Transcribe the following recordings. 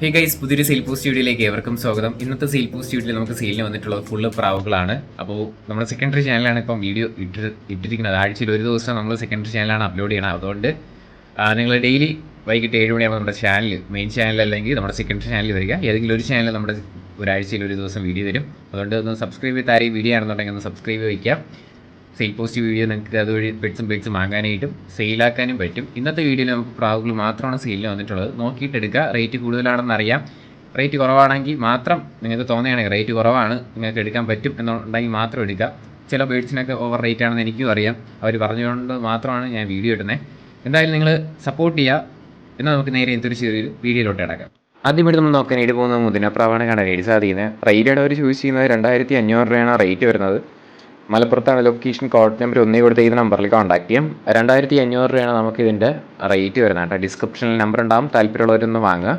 Hey guys, പുതിയൊരു sale post സ്റ്റുഡിയോയിലേക്ക് ഏവർക്കും സ്വാഗതം. ഇന്നത്തെ സെയിൽ പോസ്റ്റ് സ്റ്റുഡിയോയിൽ നമുക്ക് സെയിലിന് വന്നിട്ടുള്ളത് ഫുള്ള് പ്രാവുകളാണ്. അപ്പോൾ നമ്മുടെ സെക്കൻഡറി ചാനലാണ് ഇപ്പം വീഡിയോ ഇട്ടിരിക്കുന്നത്. ആഴ്ചയിൽ ഒരു ദിവസം നമ്മൾ സെക്കൻഡറി ചാനലാണ് അപ്ലോഡ് ചെയ്യണം. അതുകൊണ്ട് നിങ്ങൾ ഡെയിലി വൈകിട്ട് 7 മണിയാകുമ്പോൾ നമ്മുടെ ചാനൽ, മെയിൻ ചാനൽ അല്ലെങ്കിൽ നമ്മുടെ സെക്കൻഡറി ചാനൽ വരിക. ഏതെങ്കിലും ഒരു ചാനൽ നമ്മുടെ ഒരാഴ്ചയിൽ ഒരു ദിവസം വീഡിയോ വരും. അതുകൊണ്ട് ഒന്ന് സബ്സ്ക്രൈബ് ചെയ്ത് ആരെയും വീഡിയോ ആണെന്നുണ്ടെങ്കിൽ ഒന്ന് സബ്സ്ക്രൈബ് വയ്ക്കാം. സെയിൽ പോസ്റ്റ് വീഡിയോ നിങ്ങൾക്ക് അതുവഴി പെറ്റ്സും വാങ്ങാനായിട്ടും സെയിലാക്കാനും പറ്റും. ഇന്നത്തെ വീഡിയോയിൽ നമുക്ക് പ്രാവുകൾ മാത്രമാണ് സെയിലിന് വന്നിട്ടുള്ളത്. നോക്കിയിട്ടെടുക്കുക. റേറ്റ് കൂടുതലാണെന്ന് അറിയാം. റേറ്റ് കുറവാണെങ്കിൽ മാത്രം നിങ്ങൾക്ക് തോന്നുകയാണെങ്കിൽ റേറ്റ് കുറവാണ്, നിങ്ങൾക്ക് എടുക്കാൻ പറ്റും എന്നുണ്ടെങ്കിൽ മാത്രം എടുക്കുക. ചില ബേഡ്സിനൊക്കെ ഓവർ റേറ്റ് ആണെന്ന് എനിക്കും അറിയാം. അവർ പറഞ്ഞുകൊണ്ട് മാത്രമാണ് ഞാൻ വീഡിയോ ഇടുന്നത്. എന്തായാലും നിങ്ങൾ സപ്പോർട്ട് ചെയ്യുക. എന്നാൽ നമുക്ക് നേരെ എന്തൊരു ചെറിയൊരു വീഡിയോയിലോട്ട് കിടക്കാം. ആദ്യമായിട്ട് നമ്മൾ നോക്കാനായിട്ട് പോകുന്നത് മുതിനപ്രാവാണ് കാണാനായിട്ട് സാധിക്കുന്നത്. റേറ്റ് അവർ ചൂസ് ചെയ്യുന്നത് 2500 രൂപയാണ് റേറ്റ് വരുന്നത്. മലപ്പുറത്താണ് ലൊക്കേഷൻ. കോഡ് നമ്പർ 1 കൊടുത്ത് ഈ നമ്പറിൽ കോൺടാക്ട് ചെയ്യാം. 2500 രൂപയാണ് നമുക്ക് ഇതിൻ്റെ റേറ്റ് വരുന്നത് കേട്ടോ. ഡിസ്ക്രിപ്ഷനിൽ നമ്പർ ഉണ്ടാകും, താല്പര്യമുള്ളവരൊന്ന് വാങ്ങുക.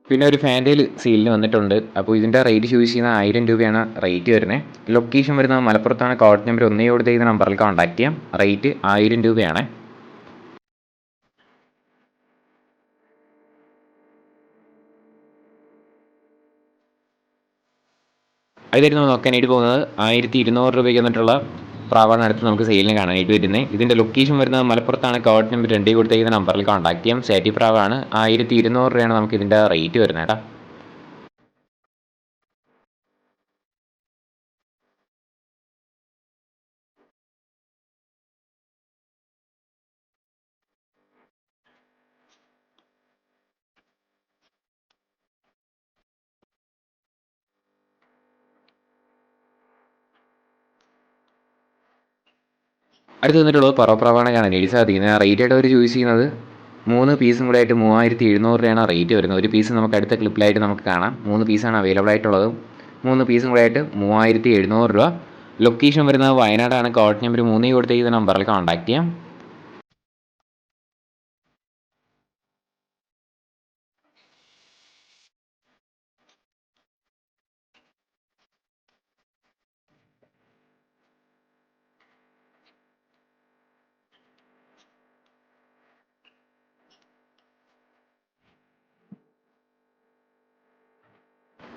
പിന്നെ ഒരു ഫാൻറ്റയിൽ സെയിലിന് വന്നിട്ടുണ്ട്. അപ്പോൾ ഇതിൻ്റെ റേറ്റ് ചൂസ് ചെയ്യുന്ന 1000 രൂപയാണ് റേറ്റ് വരുന്നത്. ലൊക്കേഷൻ വരുന്നത് മലപ്പുറത്താണ്. കോഡ് നമ്പർ 1 കൊടുത്ത് ഈ നമ്പറിൽ കോൺടാക്ട് ചെയ്യാം. റേറ്റ് 1000 രൂപയാണ്. അതായിരുന്നു നോക്കാനായിട്ട് പോകുന്നത്. 1200 രൂപയ്ക്ക് വന്നിട്ടുള്ള പ്രാവാണ് അടുത്ത് നമുക്ക് സെയിലിന് കാണാനായിട്ട് വരുന്നത്. ഇതിൻ്റെ ലൊക്കേഷൻ വരുന്നത് മലപ്പുറത്താണ്. കോഡ് നമ്പർ 2 കൊടുത്തേക്കുന്ന നമ്പറിൽ കോൺടാക്ട് ചെയ്യാം. സാറ്റി പ്രാവാണ്. 1200 രൂപയാണ് നമുക്ക് ഇതിൻ്റെ റേറ്റ് വരുന്നത് കേട്ടോ. അടുത്ത് വന്നിട്ടുള്ളത് പറവപ്രാവാണ് കാണാനായിട്ട് സാധിക്കുന്നത്. റേറ്റായിട്ട് അവർ ചൂസ് ചെയ്യുന്നത് 3 പീസും കൂടെ ആയിട്ട് 3700 രൂപയാണ് റേറ്റ് വരുന്നത്. ഒരു പീസ് നമുക്ക് അടുത്ത ക്ലിപ്പിലായിട്ട് നമുക്ക് കാണാം. 3 പീസാണ് അവൈലബിൾ ആയിട്ടുള്ളത്. 3 പീസും കൂടെ ആയിട്ട് 3700 രൂപ. ലൊക്കേഷൻ വരുന്നത് വയനാടാണ്. കോഡ് നമ്പർ 3 കൊടുത്തേക്കുന്ന നമ്പറിൽ കോൺടാക്ട് ചെയ്യാം.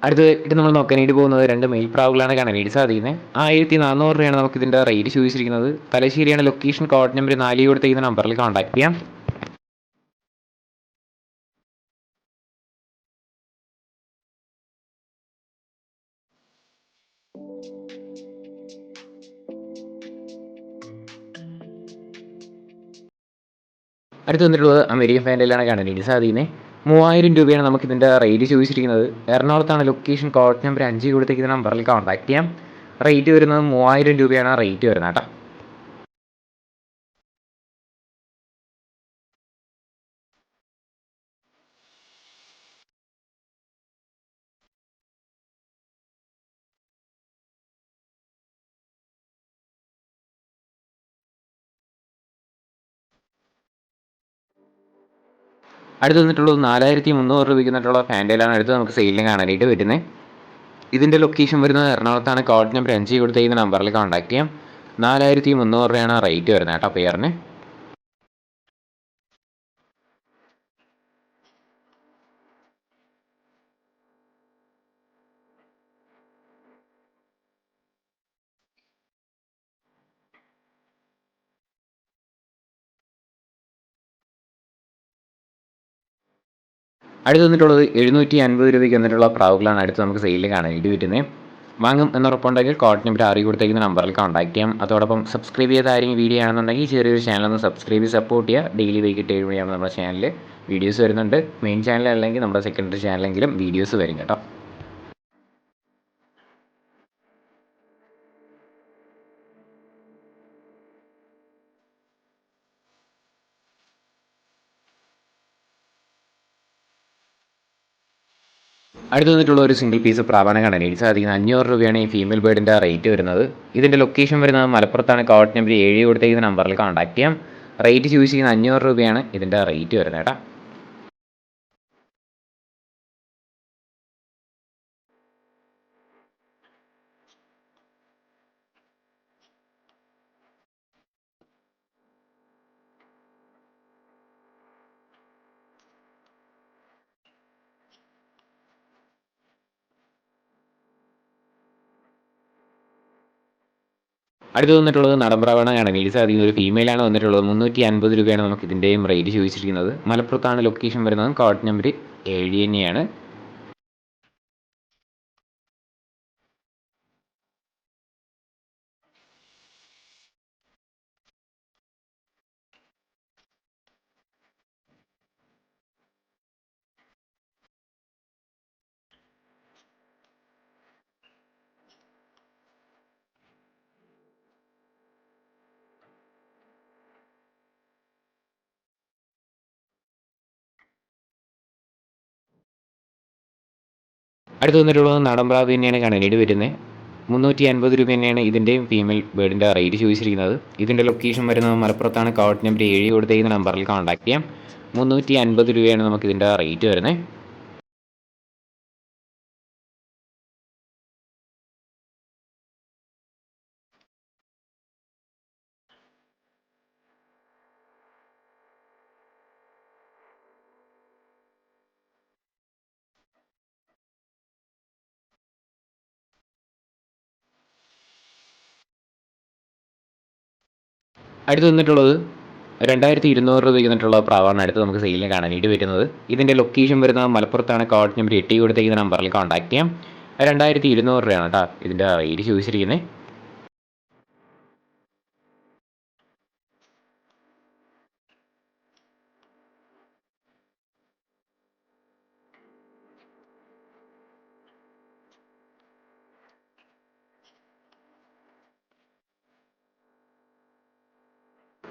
അടുത്തതായിട്ട് നമ്മൾ നോക്കാനായിട്ട് പോകുന്നത് 2 മെയിൽ പ്രാവുകളാണ് കാണാനായിട്ട് സാധിക്കുന്നത്. 1400 രൂപയാണ് നമുക്ക് ഇതിൻ്റെ റേറ്റ് ചോദിച്ചിരിക്കുന്നത്. തലശ്ശേരിയാണ് ലൊക്കേഷൻ. കോഡ് നമ്പർ 4 കൊടുത്തേക്കുന്ന നമ്പറിൽ കോൺടാക്ട് ചെയ്യാം. അടുത്ത് വന്നിട്ടുള്ളത് അമേരിക്കൻ ഫാൻറ്റയിലാണ് കാണാനായിട്ട് സാധിക്കുന്നത്. 3000 രൂപയാണ് നമുക്കിതിൻ്റെ റേറ്റ് ചോദിച്ചിരിക്കുന്നത്. എറണാകുളത്താണ് ലൊക്കേഷൻ. കോഡ് നമ്പർ 5 കൊടുത്തേക്കുന്ന നമ്പറിൽ കോൺടാക്ട് ചെയ്യാം. റേറ്റ് വരുന്നത് 3000 രൂപയാണ് റേറ്റ് വരുന്നത് കേട്ടോ. അടുത്ത് വന്നിട്ടുള്ളത് 4300 രൂപയ്ക്ക് വന്നിട്ടുള്ള ഫാൻറ്റയിലാണ് അടുത്ത് നമുക്ക് സെയിലിന് കാണാനായിട്ട് വരുന്നത്. ഇതിൻ്റെ ലൊക്കേഷൻ വരുന്നത് എറണാകുളത്താണ്. കോഡ് നമ്പർ 5 കൊടുത്തേക്കുന്ന നമ്പറിൽ കോൺടാക്ട് ചെയ്യാം. 4300 രൂപയാണ് റേറ്റ് വരുന്നത് കേട്ടോ പെയറിന്. അടുത്ത് വന്നിട്ടുള്ളത് 750 രൂപയ്ക്ക് വന്നിട്ടുള്ള പ്രാവുകളാണ് അടുത്ത് നമുക്ക് സെയിലിൽ കാണാനായിട്ട് വരുന്നത്. വാങ്ങും എന്നുറപ്പുണ്ടെങ്കിൽ കോഡ് നമ്പർ 6 കൊടുത്തേക്കുന്ന നമ്പറിൽ കോൺടാക്ട് ചെയ്യാം. അതോടൊപ്പം സബ്സ്ക്രൈബ് ചെയ്ത ആരെങ്കിലും വീഡിയോ ആണെന്നുണ്ടെങ്കിൽ ചെറിയൊരു ചാനൽ ഒന്ന് സബ്സ്ക്രൈബ് ചെയ്ത് സപ്പോർട്ട് ചെയ്യുക. ഡെയിലി വൈകിട്ട് 7 മണിയാകുമ്പോൾ നമ്മുടെ ചാനലിൽ വീഡിയോസ് വരുന്നുണ്ട്. മെയിൻ ചാനൽ അല്ലെങ്കിൽ നമ്മുടെ സെക്കൻഡറി ചാനലെങ്കിലും വീഡിയോസ് വരും കേട്ടോ. അടുത്ത് വന്നിട്ടുള്ള ഒരു സിംഗിൾ പീസ് പ്രാവാണ് കാണാനായിട്ട് സാധിക്കുന്നത്. 500 രൂപയാണ് ഈ ഫീമെയിൽ ബേർഡിൻ്റെ റേറ്റ് വരുന്നത്. ഇതിൻ്റെ ലൊക്കേഷൻ വരുന്നത് മലപ്പുറത്താണ്. കോഡ് നമ്പർ 7 കൊടുത്തേക്കുന്ന നമ്പറിൽ കോൺടാക്ട് ചെയ്യാം. റേറ്റ് ചൂസ് ചെയ്യുന്ന 500 രൂപയാണ് ഇതിൻ്റെ റേറ്റ് വരുന്നത് കേട്ടോ. അടുത്ത് വന്നിട്ടുള്ളത് നടമ്പ്രാവാണ്. കാണാൻ സാധിക്കുന്ന ഒരു ഫീമെയിലാണ് വന്നിട്ടുള്ളത്. 350 രൂപയാണ് നമുക്ക് ഇതിൻ്റെയും റേറ്റ് ചോദിച്ചിരിക്കുന്നത്. മലപ്പുറത്താണ് ലൊക്കേഷൻ വരുന്നത്. കോഡ് നമ്പർ 7 തന്നെയാണ്. അടുത്ത് വന്നിട്ടുള്ളത് നാടൻപ്രാവ് തന്നെയാണ് കണനീട് വരുന്നത്. 350 രൂപ തന്നെയാണ് ഇതിൻ്റെയും ഫീമെയിൽ ബേർഡിൻ്റെ റേറ്റ് ചോദിച്ചിരിക്കുന്നത്. ഇതിൻ്റെ ലൊക്കേഷൻ വരുന്നത് മലപ്പുറത്താണ്. കോഡ് നമ്പർ 7 കൊടുത്തേക്കുന്ന നമ്പറിൽ കോൺടാക്ട് ചെയ്യാം. 350 രൂപയാണ് നമുക്ക് ഇതിൻ്റെ റേറ്റ് വരുന്നത്. അടുത്ത് വന്നിട്ടുള്ളത് 2200 രൂപയ്ക്ക് വന്നിട്ടുള്ള പ്രാവാണ് അടുത്ത് നമുക്ക് സെയിലിന് കാണാനായിട്ട് വരുന്നത്. ഇതിൻ്റെ ലൊക്കേഷൻ വരുന്നത് മലപ്പുറത്താണ്. കോഡ് നമ്പർ 8 കൊടുത്തേക്കുന്ന നമ്പറിൽ കോൺടാക്ട് ചെയ്യാം. 2200 രൂപയാണ് കേട്ടോ ഇതിൻ്റെ റേറ്റ് ചോദിച്ചിരിക്കുന്നത്.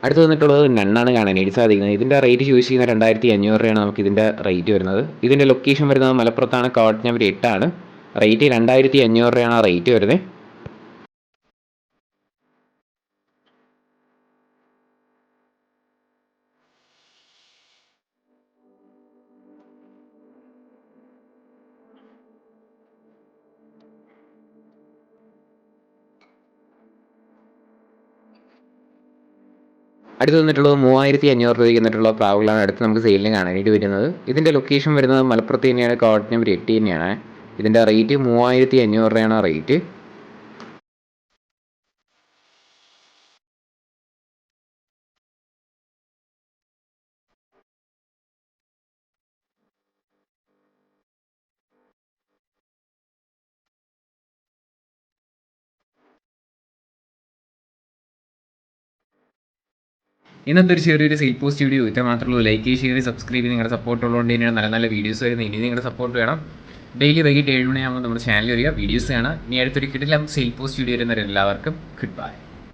അടുത്ത് വന്നിട്ടുള്ളത് നണ്ണാണ് കാണാനായിട്ട് സാധിക്കുന്നത്. ഇതിൻ്റെ റേറ്റ് ചൂസ് ചെയ്യുന്ന 2500 രൂപയാണ് നമുക്ക് ഇതിൻ്റെ റേറ്റ് വരുന്നത്. ഇതിൻ്റെ ലൊക്കേഷൻ വരുന്നത് മലപ്പുറത്താണ്. കോഡ് നമ്പർ 8 ആണ്. റേറ്റ് 2500 രൂപയാണ് റേറ്റ് വരുന്നത്. അടുത്ത് വന്നിട്ടുള്ളത് 3500 രൂപയ്ക്ക് വന്നിട്ടുള്ള പ്രാവുകളാണ് അടുത്ത് നമുക്ക് സെയിലിന് കാണാനായിട്ട് വരുന്നത്. ഇതിൻ്റെ ലൊക്കേഷൻ വരുന്നത് മലപ്പുറത്ത് തന്നെയാണ്. കോഡ് നമ്പർ 8 തന്നെയാണ്. ഇതിൻ്റെ റേറ്റ് 3500 രൂപയാണ് റേറ്റ്. ഇന്നത്തെ ഒരു ചെറിയൊരു സെയിൽ പോസ്റ്റ് വീഡിയോ ഇത്ര മാത്രമേ. ലൈക്ക് ഷെയർ സബ്സ്ക്രൈബ് ചെയ്ത് നിങ്ങളുടെ സപ്പോർട്ട് ഉള്ളതുകൊണ്ട് തന്നെയാണ് നല്ല നല്ല വീഡിയോസ് വരുന്നത്. ഇനി നിങ്ങളുടെ സപ്പോർട്ട് വേണം. ഡെയിലി വൈകിട്ട് 7 മണിയാകുമ്പോൾ നമ്മുടെ ചാനൽ വരിക, വീഡിയോസ് കാണാം. ഇനി അടുത്തൊരു കിട്ടില്ല സെയിൽ പോസ്റ്റ് വീഡിയോ വരുന്നവരെല്ലാവർക്കും ഗുഡ് ബൈ.